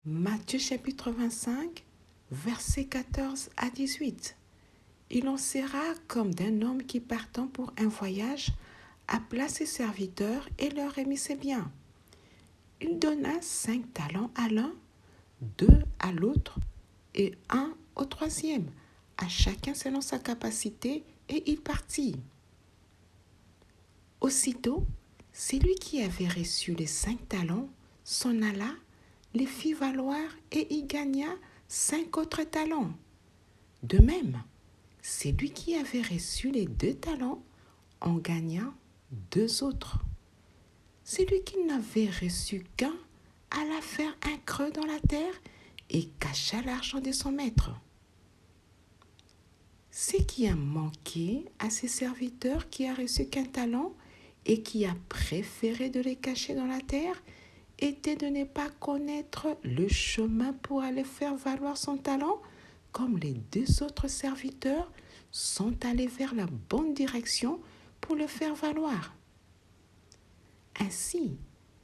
Matthieu chapitre 25, versets 14 à 18. Il en sera comme d'un homme qui partant pour un voyage appela ses serviteurs et leur remit ses biens. Il donna 5 talents à l'un, 2 à l'autre et 1 au troisième, à chacun selon sa capacité, et il partit. Aussitôt, celui qui avait reçu les 5 talents s'en alla, les fit valoir et y gagna 5 autres talents. De même, celui qui avait reçu les 2 talents en gagna 2 autres. Celui qui n'avait reçu qu'un alla faire un creux dans la terre et cacha l'argent de son maître. Ce qui a manqué à ses serviteurs qui a reçu qu'un talent et qui a préféré de les cacher dans la terre était de ne pas connaître le chemin pour aller faire valoir son talent, comme les 2 autres serviteurs sont allés vers la bonne direction pour le faire valoir. Ainsi,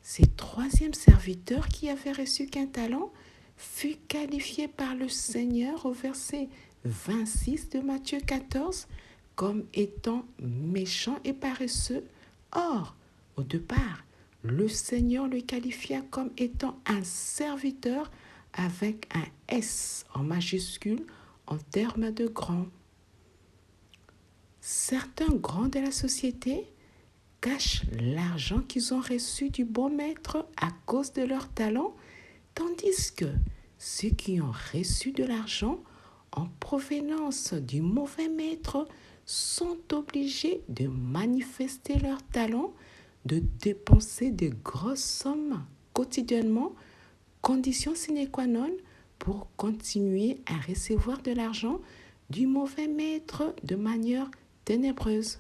ce troisième serviteur qui avait reçu qu'un talent fut qualifié par le Seigneur au verset 26 de Matthieu 14 comme étant méchant et paresseux. Or, au départ, le Seigneur le qualifia comme étant un serviteur avec un S en majuscule en termes de grand. Certains grands de la société cachent l'argent qu'ils ont reçu du bon maître à cause de leur talent, tandis que ceux qui ont reçu de l'argent en provenance du mauvais maître sont obligés de manifester leur talent, de dépenser de grosses sommes quotidiennement, condition sine qua non pour continuer à recevoir de l'argent du mauvais maître de manière ténébreuse.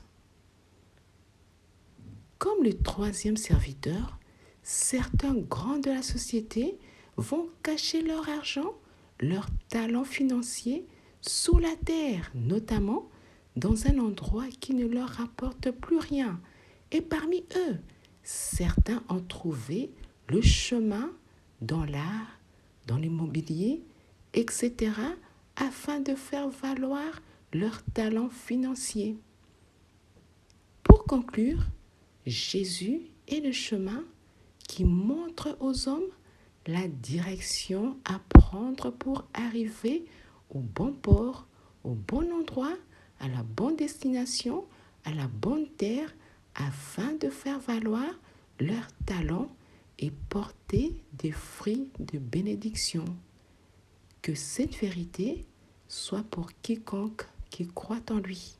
Comme le troisième serviteur, certains grands de la société vont cacher leur argent, leur talent financier sous la terre, notamment dans un endroit qui ne leur rapporte plus rien. Et parmi eux, certains ont trouvé le chemin dans l'art, dans l'immobilier, etc., afin de faire valoir leur talent financier. Pour conclure, Jésus est le chemin qui montre aux hommes la direction à prendre pour arriver au bon port, au bon endroit, à la bonne destination, à la bonne terre, afin de faire valoir leur talent et porter des fruits de bénédiction. Que cette vérité soit pour quiconque qui croit en lui.